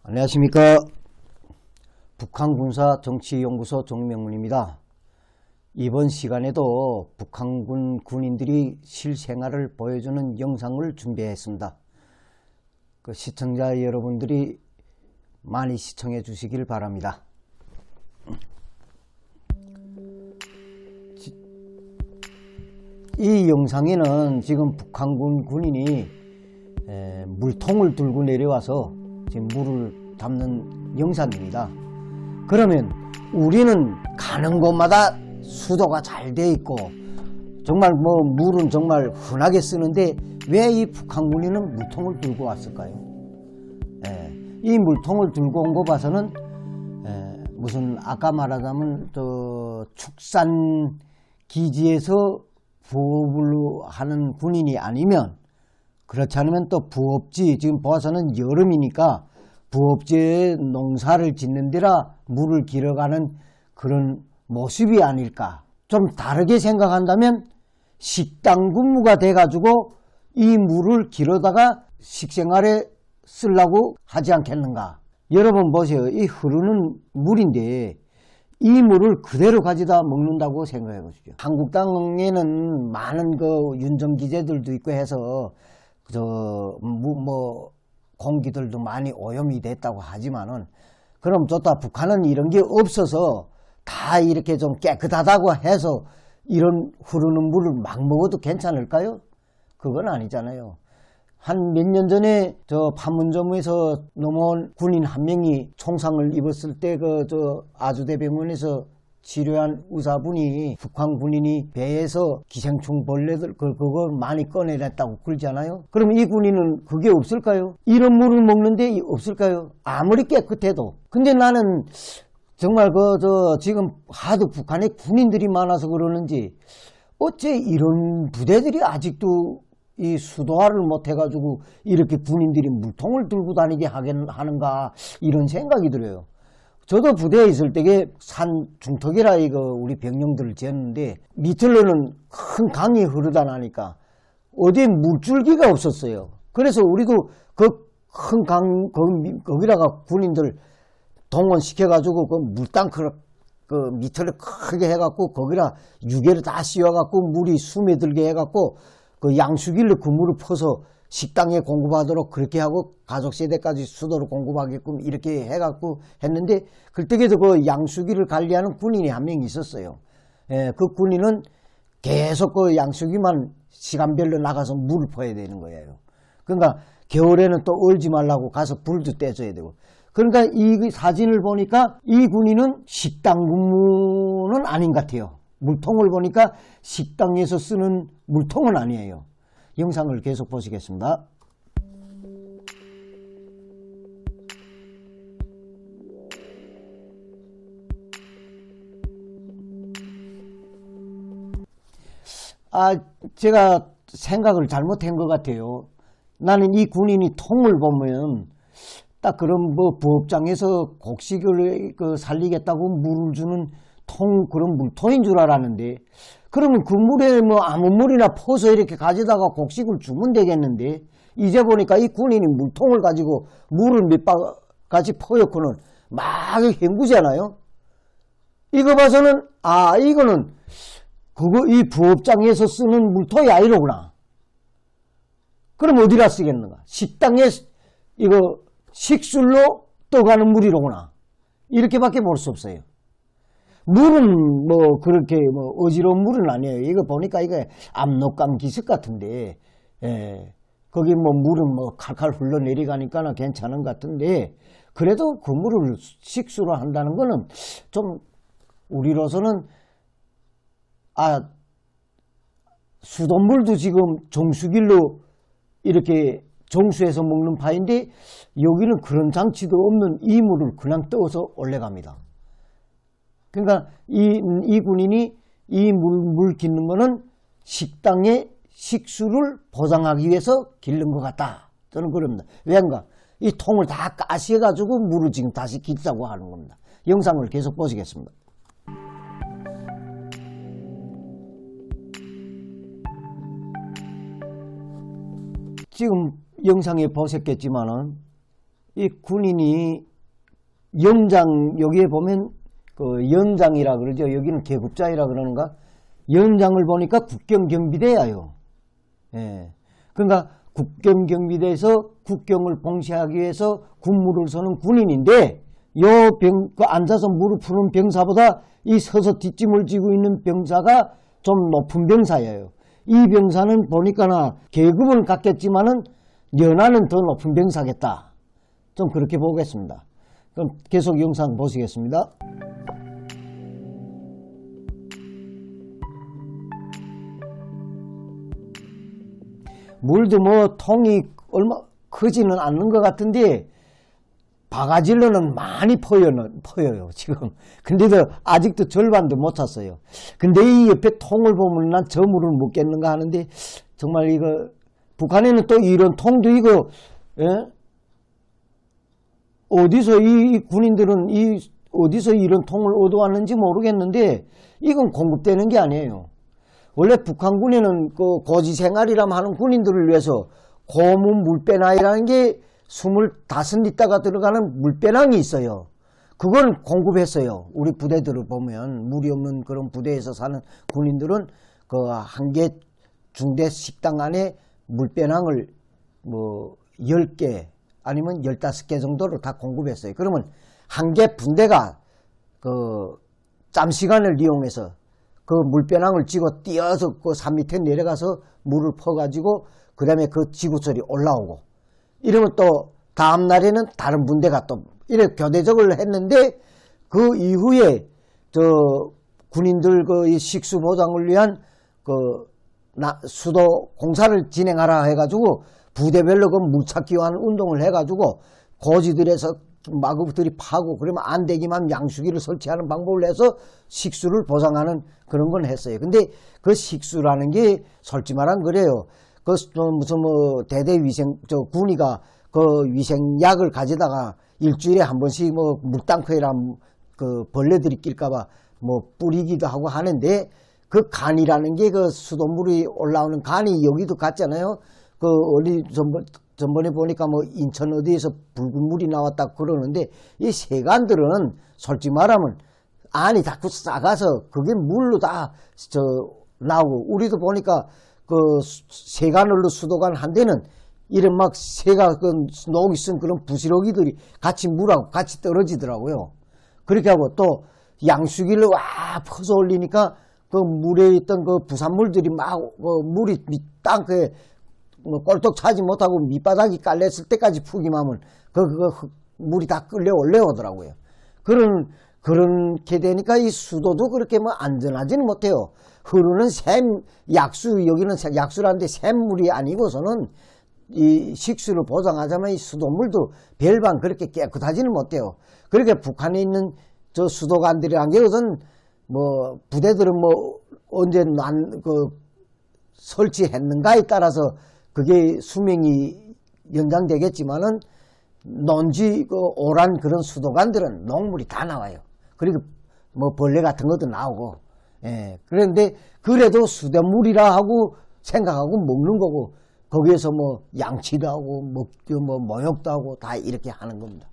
안녕하십니까. 북한군사 정치연구소 정명문입니다. 이번 시간에도 북한군 군인들이 실생활을 보여주는 영상을 준비했습니다. 시청자 여러분들이 많이 시청해 주시길 바랍니다. 이 영상에는 지금 북한군 군인이 물통을 들고 내려와서 지금 물을 담는 영상입니다. 그러면 우리는 가는 곳마다 수도가 잘 돼 있고 정말 물은 정말 흔하게 쓰는데 왜 이 북한 군인은 물통을 들고 왔을까요? 이 물통을 들고 온 거 봐서는 무슨 아까 말하자면 축산 기지에서 부업을 하는 군인이 아니면, 그렇지 않으면 또 부업지, 지금 봐서는 여름이니까 부업지에 농사를 짓는 데라 물을 길어가는 그런 모습이 아닐까. 좀 다르게 생각한다면 식당 근무가 돼가지고 이 물을 길어다가 식생활에 쓰려고 하지 않겠는가. 여러분 보세요. 이 흐르는 물인데 이 물을 그대로 가져다 먹는다고 생각해 보십시오. 한국 땅에는 많은 윤정기제들도 있고 해서 공기들도 많이 오염이 됐다고 하지만은, 그럼 좋다. 북한은 이런 게 없어서 다 이렇게 좀 깨끗하다고 해서 이런 흐르는 물을 막 먹어도 괜찮을까요? 그건 아니잖아요. 한 몇 년 전에 판문점에서 넘어온 군인 한 명이 총상을 입었을 때 아주대병원에서 치료한 의사분이 북한 군인이 배에서 기생충 벌레들 그걸 많이 꺼내냈다고 그러잖아요. 그럼 이 군인은 그게 없을까요? 이런 물을 먹는데 없을까요? 아무리 깨끗해도. 근데 나는 정말 지금 하도 북한에 군인들이 많아서 그러는지 어째 이런 부대들이 아직도 이 수도화를 못해가지고 이렇게 군인들이 물통을 들고 다니게 하는가, 이런 생각이 들어요. 저도 부대에 있을 때에 산 중턱이라 우리 병영들을 지었는데 밑으로는 큰 강이 흐르다 나니까 어디에 물줄기가 없었어요. 그래서 우리도 그 큰 강 거기다가 군인들 동원시켜가지고 그 물탱크를 밑을 크게 해갖고 거기다 유계를 다 씌워갖고 물이 스며들게 해갖고 그 양수기를 그 물을 퍼서 식당에 공급하도록 그렇게 하고 가족 세대까지 수도로 공급하게끔 이렇게 해갖고 했는데, 그때에도 그 양수기를 관리하는 군인이 한 명 있었어요. 그 군인은 계속 그 양수기만 시간별로 나가서 물을 퍼야 되는 거예요. 그러니까 겨울에는 또 얼지 말라고 가서 불도 떼줘야 되고. 그러니까 이 사진을 보니까 이 군인은 식당 근무는 아닌 것 같아요. 물통을 보니까 식당에서 쓰는 물통은 아니에요. 영상을 계속 보시겠습니다. 제가 생각을 잘못한 것 같아요. 나는 이 군인이 통을 보면 딱 그런 부업장에서 곡식을 살리겠다고 물을 주는 그런 물통인 줄 알았는데, 그러면 그 물에 아무 물이나 퍼서 이렇게 가져다가 곡식을 주면 되겠는데, 이제 보니까 이 군인이 물통을 가지고 물을 몇 바가지 퍼였고는 막 헹구잖아요. 이거 봐서는 이거는 이 부업장에서 쓰는 물통이 아니로구나. 그럼 어디다 쓰겠는가? 식당에 이거 식술로 떠가는 물이로구나. 이렇게밖에 볼 수 없어요. 물은 그렇게 어지러운 물은 아니에요. 이거 보니까 이거 압록강 기슭 같은데, 거기 물은 칼칼 흘러내려가니까 괜찮은 것 같은데, 그래도 그 물을 식수로 한다는 거는 좀 우리로서는 수돗물도 지금 정수기로 이렇게 정수해서 먹는 파인데 여기는 그런 장치도 없는 이 물을 그냥 떠서 올라갑니다. 그러니까 이 군인이 이 물 깃는 거는 식당의 식수를 보장하기 위해서 기른 것 같다. 저는 그럽니다. 왜인가? 이 통을 다 가시해가지고 물을 지금 다시 깃자고 하는 겁니다. 영상을 계속 보시겠습니다. 지금 영상에 보셨겠지만은 이 군인이 영장, 여기에 보면 그 연장이라 그러죠. 여기는 계급자이라 그러는가? 연장을 보니까 국경경비대야요. 예. 그러니까 국경경비대에서 국경을 봉쇄하기 위해서 군무를 서는 군인인데, 그 앉아서 무릎 푸는 병사보다 이 서서 뒷짐을 지고 있는 병사가 좀 높은 병사예요. 이 병사는 보니까나 계급은 같겠지만은 연하는 더 높은 병사겠다. 좀 그렇게 보겠습니다. 그럼 계속 영상 보시겠습니다. 물도 뭐 통이 얼마 크지는 않는 것 같은데 바가지로는 많이 퍼요 지금. 근데도 아직도 절반도 못 찼어요. 근데 이 옆에 통을 보면 난 저 물을 먹겠는가 하는데, 정말 이거 북한에는 또 이런 통도 이거, 예? 어디서 이 군인들은 어디서 이런 통을 얻어왔는지 모르겠는데, 이건 공급되는 게 아니에요. 원래 북한군에는 그 고지 생활이라면 하는 군인들을 위해서 고무 물배낭이라는 게 25리터가 들어가는 물배낭이 있어요. 그걸 공급했어요. 우리 부대들을 보면, 물이 없는 그런 부대에서 사는 군인들은 그 한 개 중대 식당 안에 물배낭을 뭐 10개 아니면 15개 정도를 다 공급했어요. 그러면 한 개 분대가 그 짬시간을 이용해서 그 물배낭을 쥐고 뛰어서 그 산 밑에 내려가서 물을 퍼가지고 그 다음에 그 지구설이 올라오고, 이러면 또 다음 날에는 다른 분대가 또 이렇게 교대적을 했는데, 그 이후에 저 군인들 그 식수 보장을 위한 그 수도 공사를 진행하라 해가지고 부대별로 그 물찾기 하는 운동을 해가지고 고지들에서 마구들이 파고, 그러면 안 되기만 양수기를 설치하는 방법을 해서 식수를 보장하는 그런 건 했어요. 근데 그 식수라는 게 솔직히 말하면 그래요. 그 무슨 뭐 대대 위생 저 군의가 그 위생약을 가져다가 일주일에 한 번씩 뭐 물땅크에랑 그 벌레들이 낄까봐 뭐 뿌리기도 하고 하는데, 그 간이라는 게 그 수돗물이 올라오는 간이 여기도 같잖아요. 그 어디 전번에 보니까 뭐 인천 어디에서 붉은 물이 나왔다 그러는데, 이 세간들은 솔직히 말하면 안이 자꾸 작아서 그게 물로 다 나오고, 우리도 보니까 그 세간을로 수도관 한 대는 이런 막 새가 그 녹이 쓴 그런 부스러기들이 같이 물하고 같이 떨어지더라고요. 그렇게 하고 또 양수기를 와 퍼서 올리니까 그 물에 있던 그 부산물들이 막 물이 땅에 뭐 꼴떡 차지 못하고 밑바닥이 깔렸을 때까지 푸기만 하면 물이 다 끌려 올라오더라고요. 그렇게 되니까 이 수도도 그렇게 뭐 안전하지는 못해요. 흐르는 약수, 여기는 약수라는데 샘물이 아니고서는 이 식수를 보장하자면 이 수돗물도 별반 그렇게 깨끗하지는 못해요. 그렇게 북한에 있는 저 수도관들이란 게 우선 뭐 부대들은 뭐 언제 설치했는가에 따라서 그게 수명이 연장되겠지만은 논지 오란 그런 수도관들은 녹물이 다 나와요. 그리고 뭐 벌레 같은 것도 나오고, 예. 그런데 그래도 수돗물이라 하고 생각하고 먹는 거고, 거기에서 뭐 양치도 하고 뭐 모욕도 하고 다 이렇게 하는 겁니다.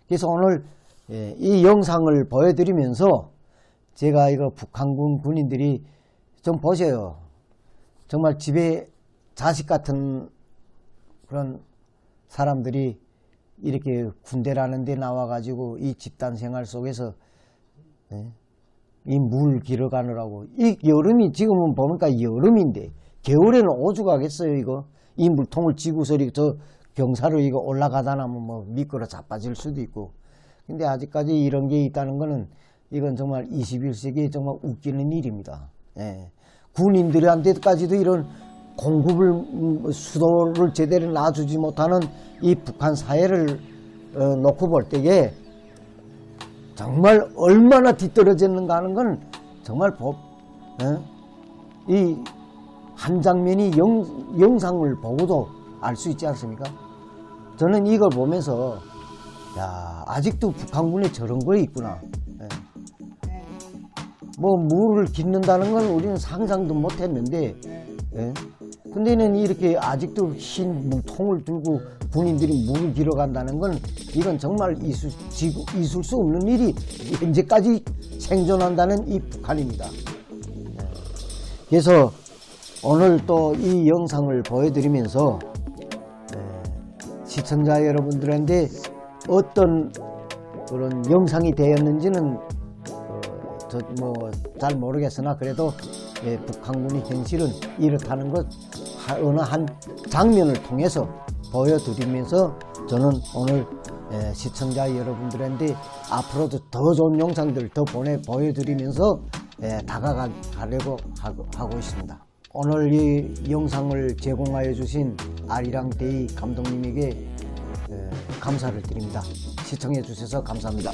그래서 오늘 이 영상을 보여드리면서 제가 이거 북한군 군인들이 좀 보세요. 정말 집에 자식 같은 그런 사람들이 이렇게 군대라는 데 나와가지고 이 집단 생활 속에서 이 물 길어가느라고, 이 여름이 지금은 보니까 여름인데 겨울에는 오죽하겠어요. 이거 이 물통을 지고서리 저 경사로 이거 올라가다 나면 뭐 미끄러 자빠질 수도 있고. 근데 아직까지 이런 게 있다는 거는 이건 정말 21세기에 정말 웃기는 일입니다. 예. 군인들한테까지도 이런 공급을 수도를 제대로 놔주지 못하는 이 북한 사회를 놓고 볼 때에 정말 얼마나 뒤떨어졌는가 하는 건 정말 이 한 장면이 영상을 보고도 알 수 있지 않습니까? 저는 이걸 보면서 야, 아직도 북한군에 저런 거 있구나. 뭐 물을 깃는다는 건 우리는 상상도 못했는데, 근데는 이렇게 아직도 흰 물통을 들고 군인들이 물을 길어 간다는 건 이건 정말 있을 수 없는 일이 현재까지 생존한다는 이 북한입니다. 그래서 오늘 또 이 영상을 보여드리면서 시청자 여러분들한테 어떤 그런 영상이 되었는지는 잘 모르겠으나 그래도 북한군의 현실은 이렇다는 것 어느 한 장면을 통해서 보여드리면서 저는 오늘 시청자 여러분들한테 앞으로도 더 좋은 영상들 더 보여드리면서 다가가려고 하고 있습니다. 오늘 이 영상을 제공하여 주신 아리랑데이 감독님에게 감사를 드립니다. 시청해 주셔서 감사합니다.